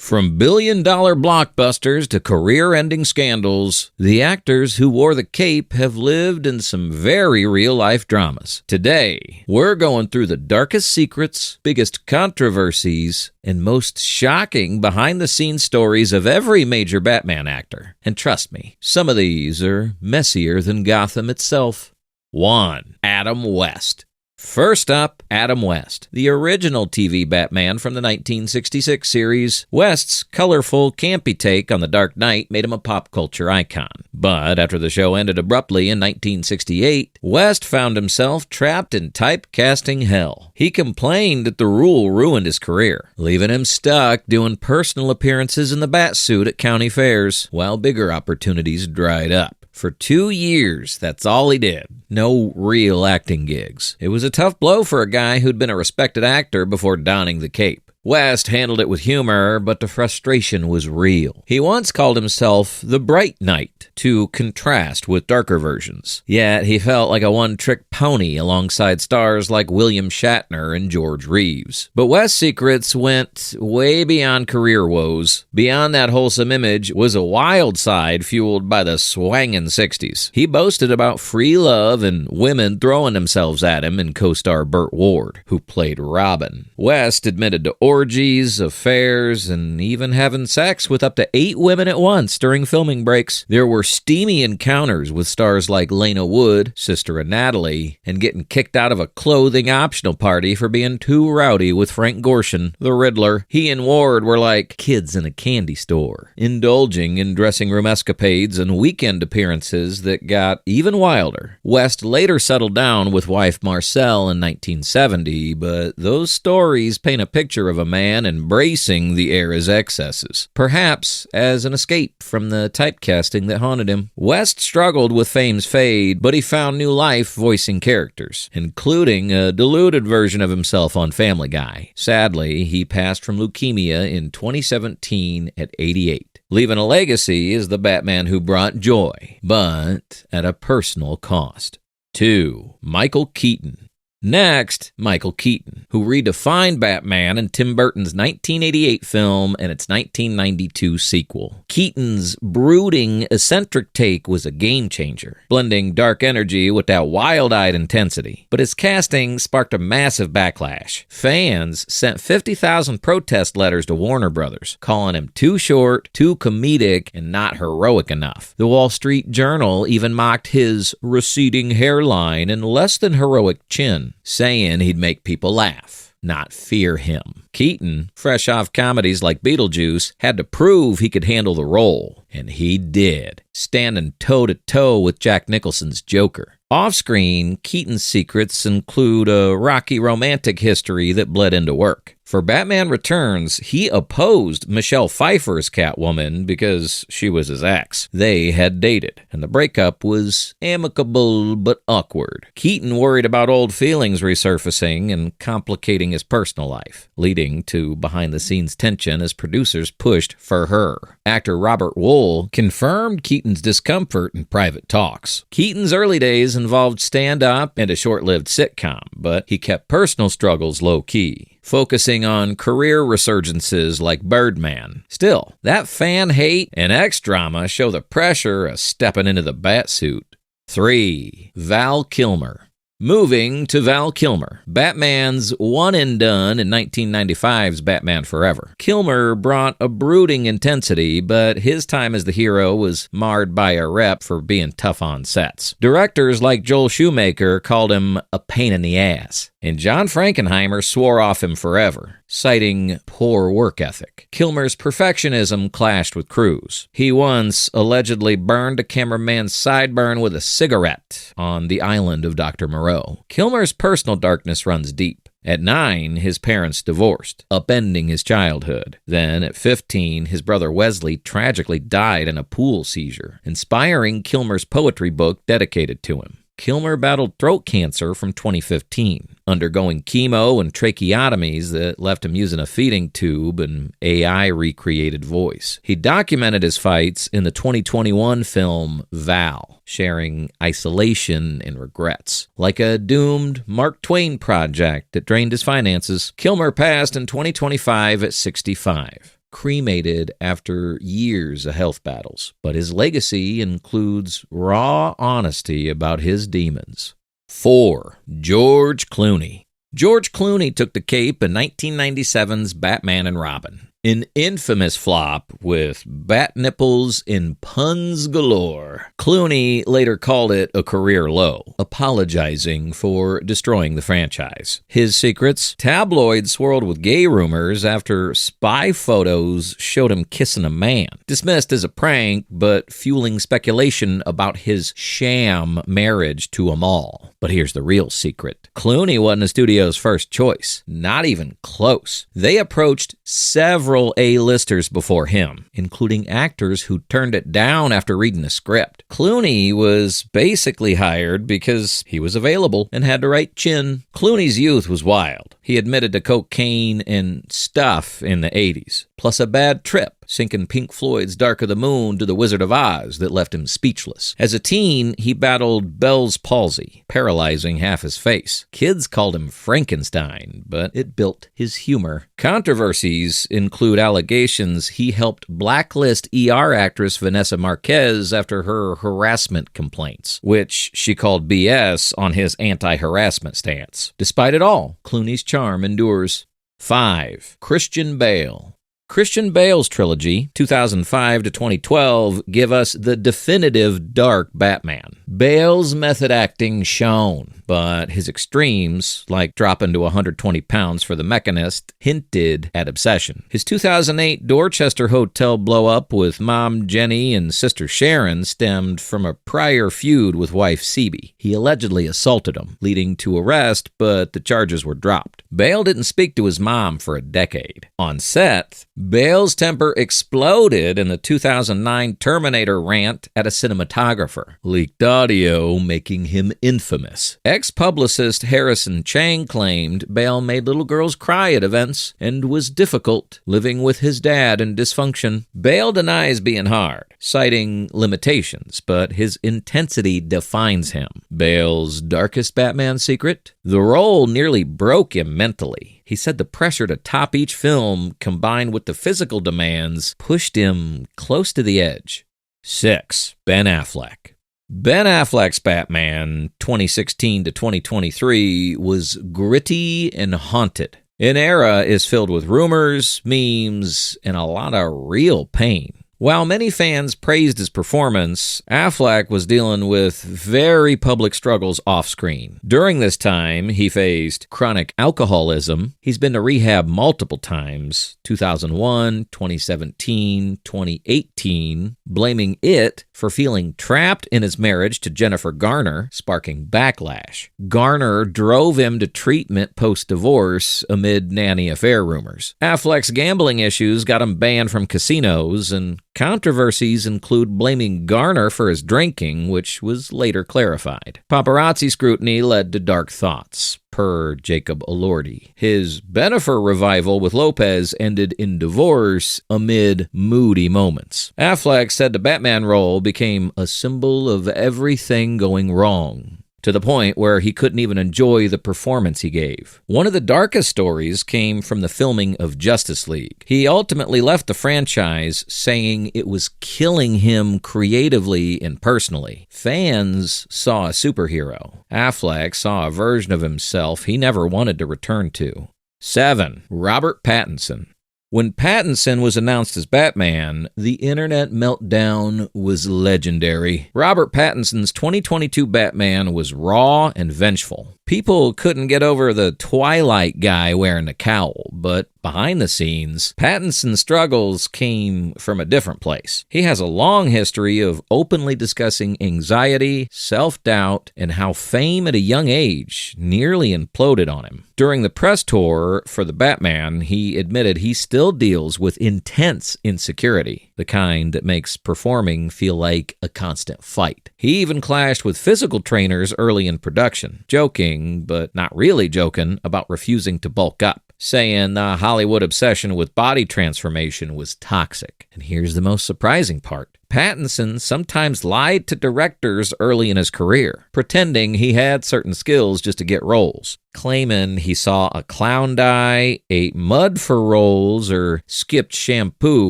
From billion-dollar blockbusters to career-ending scandals, the actors who wore the cape have lived in some very real-life dramas. Today, we're going through the darkest secrets, biggest controversies, and most shocking behind-the-scenes stories of every major Batman actor. And trust me, some of these are messier than Gotham itself. 1. Adam West. First up, Adam West, the original TV Batman from the 1966 series. West's colorful, campy take on The Dark Knight made him a pop culture icon. But after the show ended abruptly in 1968, West found himself trapped in typecasting hell. He complained that the rule ruined his career, leaving him stuck doing personal appearances in the Batsuit at county fairs, while bigger opportunities dried up. For 2 years, that's all he did. No real acting gigs. It was a tough blow for a guy who'd been a respected actor before donning the cape. West handled it with humor, but the frustration was real. He once called himself the Bright Knight to contrast with darker versions. Yet he felt like a one-trick pony alongside stars like William Shatner and George Reeves. But West's secrets went way beyond career woes. Beyond that wholesome image was a wild side fueled by the swangin' 60s. He boasted about free love and women throwing themselves at him in co-star Burt Ward, who played Robin. West admitted to orgies, affairs, and even having sex with up to 8 women at once during filming breaks. There were steamy encounters with stars like Lena Wood, sister of Natalie, and getting kicked out of a clothing optional party for being too rowdy with Frank Gorshin, the Riddler. He and Ward were like kids in a candy store, indulging in dressing room escapades and weekend appearances that got even wilder. West later settled down with wife Marcel in 1970, but those stories paint a picture of a man embracing the era's excesses, perhaps as an escape from the typecasting that haunted him. West struggled with fame's fade, but he found new life voicing characters, including a diluted version of himself on Family Guy. Sadly, he passed from leukemia in 2017 at 88, leaving a legacy as the Batman who brought joy, but at a personal cost. 2. Michael Keaton. Next, Michael Keaton, who redefined Batman in Tim Burton's 1988 film and its 1992 sequel. Keaton's brooding, eccentric take was a game changer, blending dark energy with that wild-eyed intensity. But his casting sparked a massive backlash. Fans sent 50,000 protest letters to Warner Brothers, calling him too short, too comedic, and not heroic enough. The Wall Street Journal even mocked his receding hairline and less than heroic chin, saying he'd make people laugh, not fear him. Keaton, fresh off comedies like Beetlejuice, had to prove he could handle the role, and he did, standing toe-to-toe with Jack Nicholson's Joker. Off-screen, Keaton's secrets include a rocky romantic history that bled into work. For Batman Returns, he opposed Michelle Pfeiffer's Catwoman because she was his ex. They had dated, and the breakup was amicable but awkward. Keaton worried about old feelings resurfacing and complicating his personal life, leading to behind-the-scenes tension as producers pushed for her. Actor Robert Wuhl confirmed Keaton's discomfort in private talks. Keaton's early days involved stand-up and a short-lived sitcom, but he kept personal struggles low-key, focusing on career resurgences like Birdman. Still, that fan hate and ex-drama show the pressure of stepping into the Batsuit. 3. Val Kilmer. Moving to Val Kilmer, Batman's one and done in 1995's Batman Forever. Kilmer brought a brooding intensity, but his time as the hero was marred by a rep for being tough on sets. Directors like Joel Schumacher called him a pain in the ass, and John Frankenheimer swore off him forever, citing poor work ethic. Kilmer's perfectionism clashed with Cruise. He once allegedly burned a cameraman's sideburn with a cigarette on the island of Dr. Moreau. Kilmer's personal darkness runs deep. At 9, his parents divorced, upending his childhood. Then, at 15, his brother Wesley tragically died in a pool seizure, inspiring Kilmer's poetry book dedicated to him. Kilmer battled throat cancer from 2015, undergoing chemo and tracheotomies that left him using a feeding tube and AI-recreated voice. He documented his fights in the 2021 film Val, sharing isolation and regrets. Like a doomed Mark Twain project that drained his finances, Kilmer passed in 2025 at 65. cremated after years of health battles. But his legacy includes raw honesty about his demons. 4. George Clooney. George Clooney took the cape in 1997's Batman and Robin, an infamous flop with bat nipples and puns galore. Clooney later called it a career low, apologizing for destroying the franchise. His secrets? Tabloids swirled with gay rumors after spy photos showed him kissing a man. Dismissed as a prank, but fueling speculation about his sham marriage to Amal. But here's the real secret. Clooney wasn't the studio's first choice. Not even close. They approached several A-listers before him, including actors who turned it down after reading the script. Clooney was basically hired because he was available and had the right chin. Clooney's youth was wild. He admitted to cocaine and stuff in the 80s, plus a bad trip, sinking Pink Floyd's Dark of the Moon to the Wizard of Oz that left him speechless. As a teen, he battled Bell's palsy, paralyzing half his face. Kids called him Frankenstein, but it built his humor. Controversies include allegations he helped blacklist ER actress Vanessa Marquez after her harassment complaints, which she called BS on his anti-harassment stance. Despite it all, Clooney's charm endures. 5. Christian Bale. Christian Bale's trilogy, 2005 to 2012, give us the definitive dark Batman. Bale's method acting shone, but his extremes, like dropping to 120 pounds for the Mechanist, hinted at obsession. His 2008 Dorchester hotel blow-up with Mom Jenny and Sister Sharon stemmed from a prior feud with wife Cebe. He allegedly assaulted him, leading to arrest, but the charges were dropped. Bale didn't speak to his mom for a decade. On set, Bale's temper exploded in the 2009 Terminator rant at a cinematographer. Leaked audio making him infamous. Ex-publicist Harrison Chang claimed Bale made little girls cry at events and was difficult, living with his dad in dysfunction. Bale denies being hard, citing limitations, but his intensity defines him. Bale's darkest Batman secret? The role nearly broke him mentally. He said the pressure to top each film, combined with the physical demands, pushed him close to the edge. 6. Ben Affleck. Ben Affleck's Batman, 2016 to 2023, was gritty and haunted. An era is filled with rumors, memes, and a lot of real pain. While many fans praised his performance, Affleck was dealing with very public struggles off-screen. During this time, he faced chronic alcoholism. He's been to rehab multiple times, 2001, 2017, 2018, blaming it for feeling trapped in his marriage to Jennifer Garner, sparking backlash. Garner drove him to treatment post-divorce amid nanny affair rumors. Affleck's gambling issues got him banned from casinos, and controversies include blaming Garner for his drinking, which was later clarified. Paparazzi scrutiny led to dark thoughts, per Jacob Elordi. His Bennifer revival with Lopez ended in divorce amid moody moments. Affleck said the Batman role became a symbol of everything going wrong, to the point where he couldn't even enjoy the performance he gave. One of the darkest stories came from the filming of Justice League. He ultimately left the franchise, saying it was killing him creatively and personally. Fans saw a superhero. Affleck saw a version of himself he never wanted to return to. 7. Robert Pattinson. When Pattinson was announced as Batman, the internet meltdown was legendary. Robert Pattinson's 2022 Batman was raw and vengeful. People couldn't get over the Twilight guy wearing a cowl, but behind the scenes, Pattinson's struggles came from a different place. He has a long history of openly discussing anxiety, self-doubt, and how fame at a young age nearly imploded on him. During the press tour for the Batman, he admitted he still deals with intense insecurity, the kind that makes performing feel like a constant fight. He even clashed with physical trainers early in production, joking, but not really joking, about refusing to bulk up, saying the Hollywood obsession with body transformation was toxic. And here's the most surprising part. Pattinson sometimes lied to directors early in his career, pretending he had certain skills just to get roles, claiming he saw a clown die, ate mud for roles, or skipped shampoo,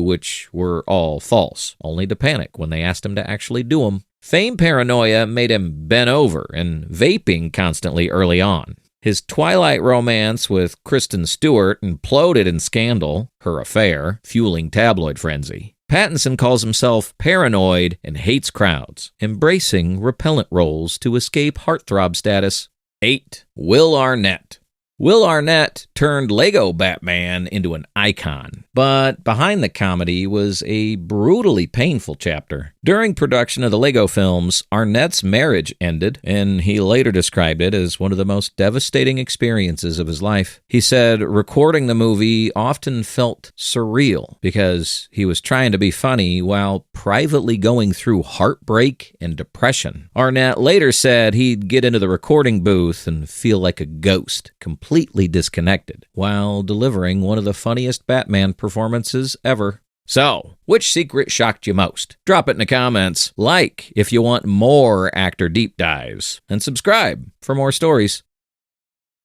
which were all false, only to panic when they asked him to actually do them. Fame paranoia made him bent over and vaping constantly early on. His Twilight romance with Kristen Stewart imploded in scandal, her affair, fueling tabloid frenzy. Pattinson calls himself paranoid and hates crowds, embracing repellent roles to escape heartthrob status. 8. Will Arnett. Will Arnett turned Lego Batman into an icon, but behind the comedy was a brutally painful chapter. During production of the Lego films, Arnett's marriage ended, and he later described it as one of the most devastating experiences of his life. He said recording the movie often felt surreal because he was trying to be funny while privately going through heartbreak and depression. Arnett later said he'd get into the recording booth and feel like a ghost, completely disconnected, while delivering one of the funniest Batman performances ever. So, which secret shocked you most? Drop it in the comments, like if you want more actor deep dives, and subscribe for more stories.